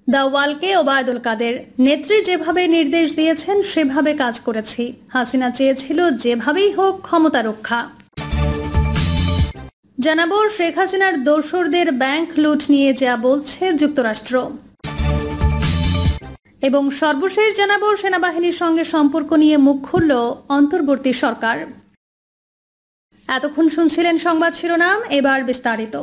দাওয়ালকে ওবায়দুল কাদের নেত্রী যেভাবে নির্দেশ দিয়েছেন সেভাবে কাজ করেছি। হাসিনা চেয়েছিল যেভাবেই হোক ক্ষমতা রক্ষা। জানাবো শেখ হাসিনার দোসরদের ব্যাংক লুট নিয়ে যা বলছে যুক্তরাষ্ট্র। এবং সর্বশেষ জানাবো সেনাবাহিনীর সঙ্গে সম্পর্ক নিয়ে মুখ খুলল অন্তর্বর্তী সরকার। এতক্ষণ শুনছিলেন সংবাদ শিরোনাম, এবার বিস্তারিত।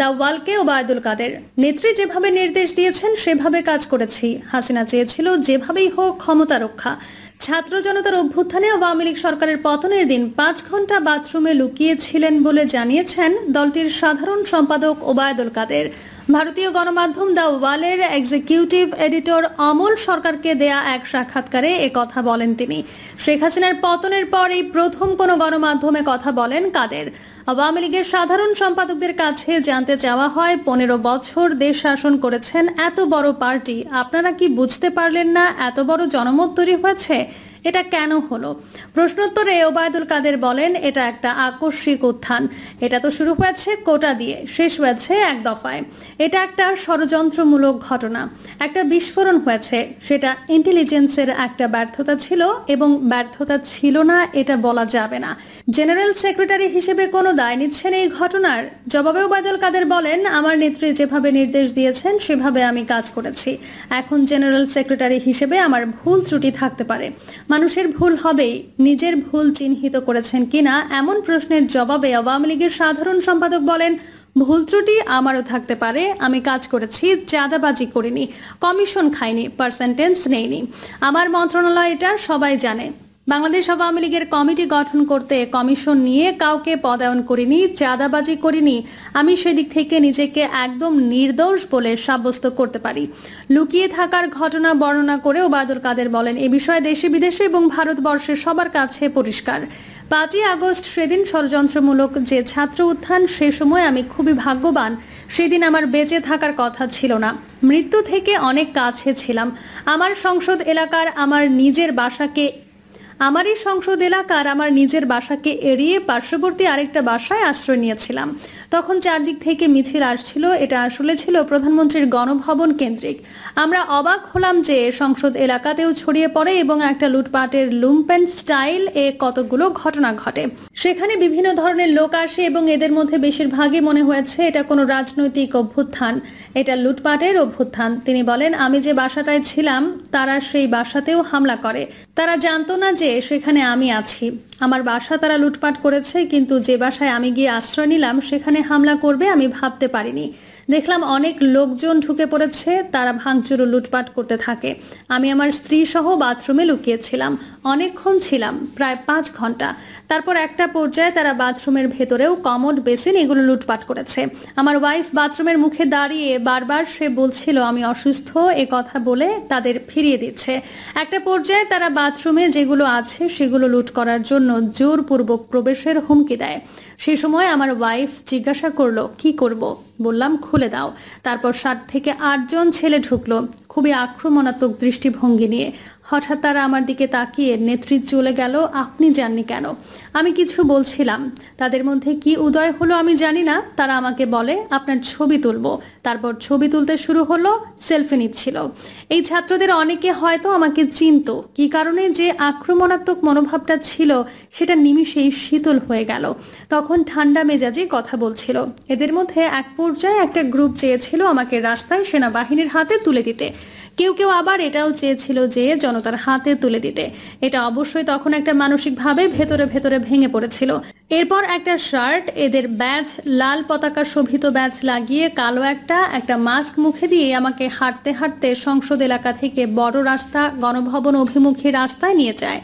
দাওয়ালকে ওবায়দুল কাদের নেত্রী যেভাবে নির্দেশ দিয়েছেন সেভাবে কাজ করেছি। হাসিনা চেয়েছিল যেভাবেই হোক ক্ষমতা রক্ষা। ছাত্র জনতার অভ্যুত্থানে আওয়ামী লীগ সরকারের পতনের দিন 5 ঘন্টা বাথরুমে লুকিয়েছিলেন বলে জানিয়েছেন দলটির সাধারণ সম্পাদক ওবায়দুল কাদের। ভারতীয় গণমাধ্যম দ্য ওয়ালের এক্সিকিউটিভ এডিটর অমল সরকারকে দেয়া এক সাক্ষাৎকারে কথা বলেন তিনি। শেখ হাসিনার পতনের পর এই প্রথম কোনো গণমাধ্যমে কথা বলেন কাদের। আওয়ামী লীগের সাধারণ সম্পাদকদের কাছে জানতে চাওয়া হয়, 15 বছর দেশ শাসন করেছেন এত বড় পার্টি, আপনারা কি বুঝতে পারলেন না এত বড় জনমত তৈরি হয়েছে? এটা কেন হলো? প্রশ্নোত্তরে ওবায়দুল কাদের বলেন, এটা একটা আকস্মিক উত্থান। এটা তো শুরু হয়েছে কোটা দিয়ে, শেষ হয়েছে এক দফায়। এটা একটা ষড়যন্ত্রমূলক ঘটনা, একটা বিস্ফোরণ হয়েছে। সেটা ইন্টেলিজেন্সের একটা ব্যর্থতা ছিল এবং ব্যর্থতা ছিল না এটা বলা যাবে না। জেনারেল সেক্রেটারি হিসেবে কোনো দায় নিচ্ছেন এই ঘটনার? জবাবে ওবায়দুল কাদের বলেন, আমার নেত্রী যেভাবে নির্দেশ দিয়েছেন সেভাবে আমি কাজ করেছি। এখন জেনারেল সেক্রেটারি হিসেবে আমার ভুল ত্রুটি থাকতে পারে। মানুষের ভুল হবেই, নিজের ভুল চিহ্নিত করেছেন কিনা এমন প্রশ্নের জবাবে আওয়ামী লীগের সাধারণ সম্পাদক বলেন, ভুল ত্রুটি আমারও থাকতে পারে। আমি কাজ করেছি, চাঁদাবাজি করিনি, কমিশন খাইনি, পার্সেন্টেজ নেইনি। আমার মন্ত্রণালয় এটা সবাই জানে। বাংলাদেশ আওয়ামী লীগের কমিটি গঠন করতে কমিশন নিয়ে কাউকে পদায়ন করিনি, চাঁদাবাজি করিনি। আমি সেদিক থেকে নিজেকে একদম নির্দোষ বলে সাব্যস্ত করতে পারি। লুকিয়ে থাকার ঘটনা বর্ণনা করে ওবায়দুল কাদের বলেন, এ বিষয়ে দেশে বিদেশে এবং ভারতবর্ষের সবার কাছে পরিষ্কার। 5ই আগস্ট সেদিন ষড়যন্ত্রমূলক যে ছাত্র উত্থান, সে সময় আমি খুবই ভাগ্যবান। সেদিন আমার বেঁচে থাকার কথা ছিল না, মৃত্যু থেকে অনেক কাছে ছিলাম। আমার সংসদ এলাকার আমার নিজের বাসাকে এড়িয়ে পার্শ্ববর্তী আরেকটা বাসায় আশ্রয় নিয়েছিলাম। তখন চারদিক থেকে মিছিল আসছিল। এটা আসলে ছিল প্রধানমন্ত্রীর গণভবন কেন্দ্রিক। আমরা অবাক হলাম যে সংসদ এলাকাতেও ছড়িয়ে পড়ে এবং একটা লুটপাটের লুম্পেন স্টাইল কতগুলো ঘটনা ঘটে। সেখানে বিভিন্ন ধরনের লোক আসে এবং এদের মধ্যে বেশিরভাগই মনে হয়েছে এটা কোনো রাজনৈতিক অভ্যুত্থান, এটা লুটপাটের অভ্যুত্থান। তিনি বলেন, আমি যে বাসাটায় ছিলাম তারা সেই বাসাতেও হামলা করে। তারা জানতো না যে সেখানে আমি আছি। আমার বাসা তারা লুটপাট করেছে, কিন্তু যে বাসায় আমি গিয়ে আশ্রয় নিলাম সেখানে হামলা করবে আমি ভাবতে পারিনি। দেখলাম অনেক লোকজন ঢুকে পড়েছে, তারা ভাঙচুর ও লুটপাট করতে থাকে। আমি আমার স্ত্রী সহ বাথরুমে লুকিয়েছিলাম, অনেকক্ষণ ছিলাম, প্রায় 5 ঘন্টা। তারপর একটা পর্যায়ে তারা বাথরুমের ভেতরেও কমোড বেসিন এগুলো লুটপাট করেছে। আমার ওয়াইফ বাথরুমের মুখে দাঁড়িয়ে বারবার সে বলছিল আমি অসুস্থ, কথা বলে তাদের ফিরিয়ে দিচ্ছে। একটা পর্যায়ে তারা বাথরুমে যেগুলো আছে সেগুলো লুট করার জন্য জোরপূর্বক প্রবেশের হুমকি দেয়। সে সময় আমার ওয়াইফ জিজ্ঞাসা করলো কি করব? বললাম খুলে দাও। তারপর 7 থেকে 8 জন ছেলে ঢুকলো, খুবই আক্রমণাত্মক দৃষ্টিভঙ্গি নিয়ে। হঠাৎ তারা আমার দিকে তাকিয়ে, নেত্রী চলে গেল, আপনি যাননি কেন? আমি কিছু বলছিলাম, তাদের মধ্যে কি উদয় হলো আমি জানি না। তারা আমাকে বলে আপনার ছবি তুলবো। তারপর ছবি তুলতে শুরু হলো, সেলফি নিচ্ছিল। এই ছাত্রদের অনেকে হয়তো আমাকে চিনত। কি কারণে যে আক্রমণাত্মক মনোভাবটা ছিল সেটা নিমিষেই শীতল হয়ে গেল। তখন ঠান্ডা মেজাজে কথা বলছিল। এদের মধ্যে এক পর্যায়ে একটা গ্রুপ চেয়েছিল আমাকে রাস্তায় সেনাবাহিনীর হাতে তুলে দিতে। কেউ কেউ আবার এটাও চেয়েছিল যে জনতার হাতে তুলে দিতে। এটা অবশ্যই তখন একটা মানসিকভাবে ভেতরে ভেতরে ভেঙে পড়েছিল। এরপর একটা শার্ট, এদের ব্যাজ, লাল পতাকা শোভিত ব্যাজ লাগিয়ে কালো একটা মাস্ক মুখে দিয়ে আমাকে হাঁটতে হাঁটতে সংসদ এলাকা থেকে বড় রাস্তা, গণভবন অভিমুখী রাস্তায় নিয়ে যায়।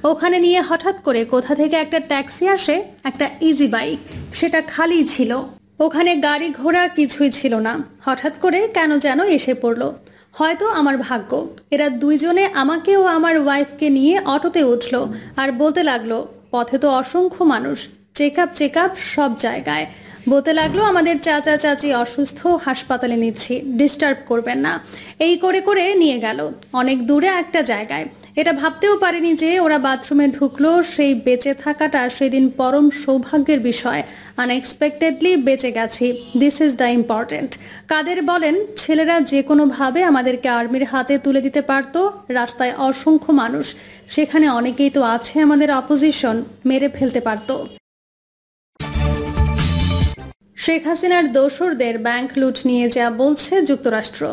ওখানে নিয়ে হঠাৎ করে কোথা থেকে একটা ট্যাক্সি আসে, একটা ইজি বাইক, সেটা খালি ছিল। ওখানে গাড়ি ঘোড়া কিছুই ছিল না। হঠাৎ করে কেন যেন এসে পড়লো। হয়তো আমার ভাগ্য। এরা দুইজনে আমাকে ও আমার ওয়াইফকে নিয়ে অটোতে উঠলো আর বলতে লাগলো, পথে তো অসংখ্য মানুষ, চেক আপ সব জায়গায়। বলতে লাগলো আমাদের চাচা চাচি অসুস্থ, হাসপাতালে নিচ্ছি, ডিস্টার্ব করবেন না। এই করে করে নিয়ে গেল অনেক দূরে একটা জায়গায়। এটা ভাবতেও পারিনি যে ওরা বাথরুমে ঢুকলো, সেই বেঁচে থাকাটা সেদিন পরম সৌভাগ্যের বিষয়। আনএক্সপেক্টেডলি বেঁচে গেছি, দিস ইজ দ্য ইম্পর্টেন্ট। কাদের বলেন, ছেলেরা যে কোনোভাবে আমাদেরকে আর্মির হাতে তুলে দিতে পারতো। রাস্তায় অসংখ্য মানুষ, সেখানে অনেকেই তো আছে আমাদের অপোজিশন, মেরে ফেলতে পারতো। শেখ হাসিনার দোসরদের ব্যাংক লুট নিয়ে যা বলছে যুক্তরাষ্ট্র।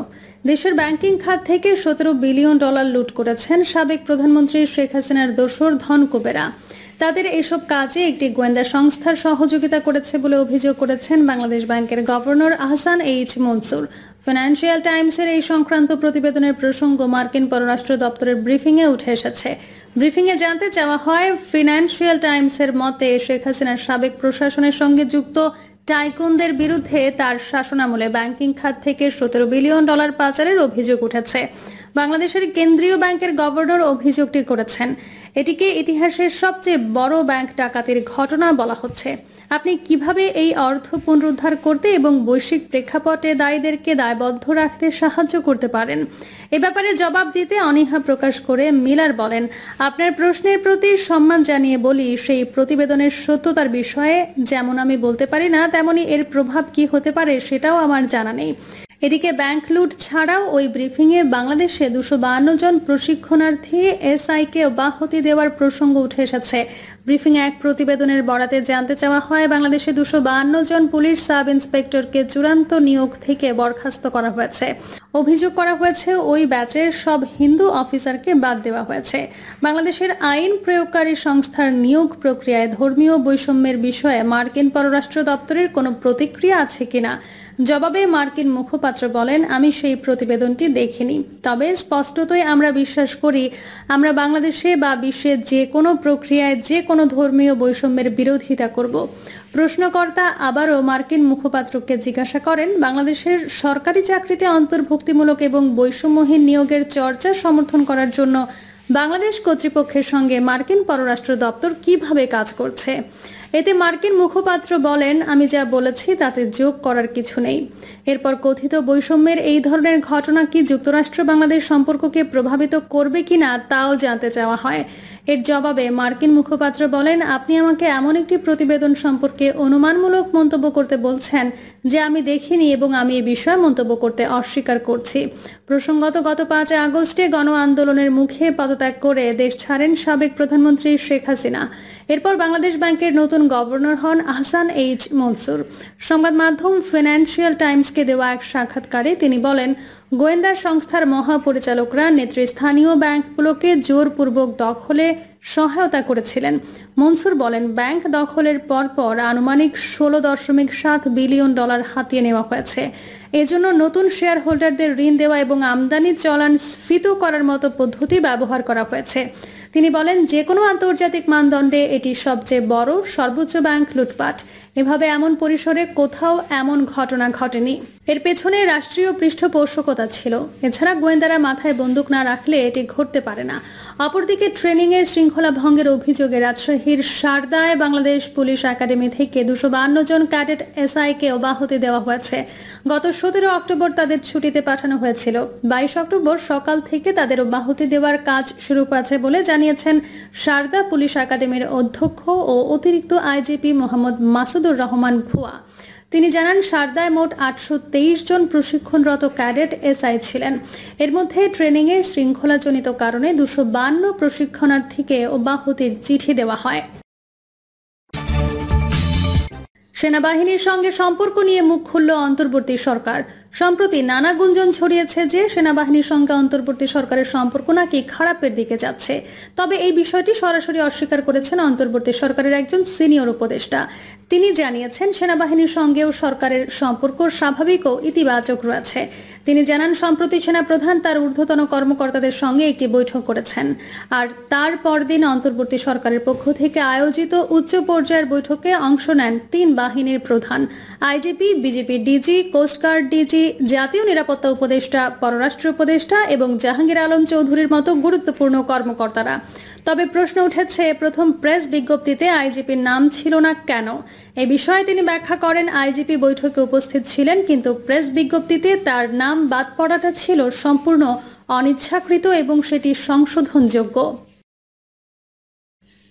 দেশের ব্যাংকিং খাত থেকে $17 বিলিয়ন লুট করেছেন সাবেক প্রধানমন্ত্রী শেখ হাসিনার দোসর ধনকুবেরা। তাদের এসব কাজে একটি গোয়েন্দা সংস্থার সহযোগিতা করেছে বলে অভিযোগ করেছেন বাংলাদেশ ব্যাংকের governor Ahsan H Mansur. Financial টাইমসের এই সংক্রান্ত প্রতিবেদনের প্রসঙ্গ মার্কিন পররাষ্ট্র দপ্তরের ব্রিফিংয়ে উঠে এসেছে। ব্রিফিংয়ে জানতে চাওয়া হয়, ফিনান্সিয়াল টাইমসের মতে শেখ হাসিনার সাবেক প্রশাসনের সঙ্গে যুক্ত টাইকুনদের বিরুদ্ধে তার শাসনামলে ব্যাংকিং খাত থেকে $17 বিলিয়ন পাচারের অভিযোগ উঠেছে। বাংলাদেশের কেন্দ্রীয় ব্যাংকের গভর্নর অভিযোগটি করেছেন। এটিকে ইতিহাসের সবচেয়ে বড় ব্যাংক ডাকাতির ঘটনা বলা হচ্ছে। আপনি কিভাবে এই অর্থ পুনরুদ্ধার করতে এবং বৈশ্বিক প্রেক্ষাপটে দায়ীদেরকে দায়বদ্ধ রাখতে সাহায্য করতে পারেন, এ ব্যাপারে জবাব দিতে অনীহা প্রকাশ করে মিলার বলেন, আপনার প্রশ্নের প্রতি সম্মান জানিয়ে বলি, সেই প্রতিবেদনের সত্যতার বিষয়ে যেমন আমি বলতে পারি না, তেমনি এর প্রভাব কি হতে পারে সেটাও আমার জানা নেই। এদিকে ব্যাংক লুট ছাড়াও ওই ব্রিফিংয়ে বাংলাদেশে 252 জন প্রশিক্ষণার্থী এসআইকে অব্যাহতি দেওয়ার প্রসঙ্গ উঠে এসেছে। ব্রিফিংয়ে এক প্রতিবেদনের বরাতে জানতে চাওয়া হয়, বাংলাদেশে 252 জন পুলিশ সাব ইন্সপেক্টরকে চূড়ান্ত নিয়োগ থেকে বরখাস্ত করা হয়েছে। অভিযোগ করা হয়েছে ওই ব্যাচের সব হিন্দু অফিসারকে বাদ দেওয়া হয়েছে। বাংলাদেশের আইন প্রয়োগকারী সংস্থার নিয়োগ প্রক্রিয়ায় ধর্মীয় বৈষম্যের বিষয়ে মার্কিন পররাষ্ট্র দপ্তরের কোনো প্রতিক্রিয়া আছে কিনা জবাবে মার্কিন মুখপাত্র বলেন, আমি সেই প্রতিবেদনটি দেখিনি, তবে স্পষ্টতই আমরা বিশ্বাস করি আমরা বাংলাদেশে বা বিশ্বের যে কোনো প্রক্রিয়ায় যে কোনো ধর্মীয় বৈষম্যের বিরোধিতা করব। প্রশ্নকর্তা আবারও মার্কিন মুখপাত্রকে জিজ্ঞাসা করেন, বাংলাদেশের সরকারি চাকরিতে অন্তর্ভুক্তিমূলক এবং বৈষম্যহীন নিয়োগের চর্চা সমর্থন করার জন্য বাংলাদেশ কর্তৃপক্ষের সঙ্গে মার্কিন পররাষ্ট্র দপ্তর কিভাবে কাজ করছে। এতে মার্কিন মুখপাত্র বলেন, আমি যা বলেছি তাতে যোগ করার কিছু নেই। এরপর কথিত বৈষম্যের এই ধরনের ঘটনা কি যুক্তরাষ্ট্র বাংলাদেশ সম্পর্ককে প্রভাবিত করবে কিনা তাও জানতে চাওয়া হয়। এর জবাবে মার্কিন মুখপাত্র বলেন, আপনি আমাকে এমন একটি প্রতিবেদন সম্পর্কে অনুমানমূলক মন্তব্য করতে বলছেন যে আমি দেখিনি এবং আমি এ বিষয়ে মন্তব্য করতে অস্বীকার করছি। প্রসঙ্গত গত 5 আগস্টে গণ আন্দোলনের মুখে পদত্যাগ করে দেশ ছাড়েন সাবেক প্রধানমন্ত্রী শেখ হাসিনা। এরপর বাংলাদেশ ব্যাংকের নতুন গভর্নর হন আহসান এইচ মনসুর। সংবাদ মাধ্যম ফিনান্সিয়াল টাইমসকে দেওয়া এক সাক্ষাৎকারে তিনি বলেন, গোয়েন্দা সংস্থার মহাপরিচালকরা নেতৃস্থানীয় ব্যাংকগুলোকে জোরপূর্বক দখলে সহায়তা করেছিলেন। মনসুর বলেন, ব্যাংক দখলের পরপর আনুমানিক $16.7 বিলিয়ন হাতিয়ে নেওয়া হয়েছে। এজন্য নতুন শেয়ার হোল্ডারদের ঋণ দেওয়া এবং আমদানি চলান স্ফীত করার মতো পদ্ধতি ব্যবহার করা হয়েছে। তিনি বলেন, যে কোনো আন্তর্জাতিক মানদণ্ডে এটি সবচেয়ে বড় সর্বোচ্চ ব্যাংক লুটপাট। এভাবে এমন পরিসরে কোথাও এমন ঘটনা ঘটেনি। এর পেছনে রাষ্ট্রীয় পৃষ্ঠপোষকতা ছিল। এছাড়া গোয়েন্দারা মাথায় বন্দুক না রাখলে এটি ঘটতে পারে না। অপরদিকে ট্রেনিংয়ে শৃঙ্খলা ভঙ্গের অভিযোগে রাজশাহীর সারদায় বাংলাদেশ পুলিশ একাডেমি থেকে 252 জন ক্যাডেট এসআইকে অব্যাহতি দেওয়া হয়েছে। গত 17 অক্টোবর তাদের ছুটিতে পাঠানো হয়েছিল। 22 অক্টোবর সকাল থেকে তাদের অব্যাহতি দেওয়ার কাজ শুরু হয়েছে বলে জানিয়েছেন সারদা পুলিশ একাডেমির অধ্যক্ষ ও অতিরিক্ত আইজিপি মোহাম্মদ মাসুদুর রহমান ভুয়া। তিনি জানান, সারদায় মোট 823 জন প্রশিক্ষণরত ক্যাডেট এসআই ছিলেন। এর মধ্যে ট্রেনিংয়ে শৃঙ্খলাজনিত কারণে 252 প্রশিক্ষণার্থীকে অব্যাহতির চিঠি দেওয়া হয়। সেনাবাহিনীর সঙ্গে সম্পর্ক নিয়ে মুখ খুলল অন্তর্বর্তী সরকার। সম্প্রতি নানা গুঞ্জন ছড়িয়েছে যে সেনাবাহিনীর সঙ্গে অন্তর্বর্তী সরকারের সম্পর্ক নাকি খারাপের দিকে যাচ্ছে। তবে এই বিষয়টি সরাসরি অস্বীকার করেছেন অন্তর্বর্তী সরকারের একজন সিনিয়র উপদেষ্টা। তিনি জানিয়েছেন, সেনাবাহিনীর সঙ্গেও সরকারের সম্পর্ক স্বাভাবিক ও ইতিবাচক রয়েছে। তিনি জানান, সম্প্রতি সেনাপ্রধান তার ঊর্ধ্বতন কর্মকর্তাদের সঙ্গে একটি বৈঠক করেছেন। আর তার পরদিন অন্তর্বর্তী সরকারের পক্ষ থেকে আয়োজিত উচ্চ পর্যায়ের বৈঠকে অংশ নেন 3 বাহিনীর প্রধান, IGP, BJP DG, coast guard DG, জাতীয় নিরাপত্তা উপদেষ্টা, পররাষ্ট্র উপদেষ্টা এবং জাহাঙ্গীর আলম চৌধুরীর মতো গুরুত্বপূর্ণ কর্মকর্তারা। তবে প্রশ্ন উঠেছে, প্রথম প্রেস বিজ্ঞপ্তিতে আইজিপির নাম ছিল না কেন? এ বিষয়ে তিনি ব্যাখ্যা করেন, আইজিপি বৈঠকে উপস্থিত ছিলেন, কিন্তু প্রেস বিজ্ঞপ্তিতে তার নাম বাদ পড়াটা ছিল সম্পূর্ণ অনিচ্ছাকৃত এবং সেটি সংশোধনযোগ্য।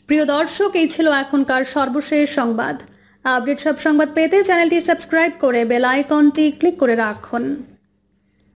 প্রিয় দর্শক, এই ছিল এখনকার সর্বশেষ সংবাদ। আপডেট সব সংবাদ পেতে চ্যানেলটি সাবস্ক্রাইব করে বেল আইকনটি ক্লিক করে রাখুন।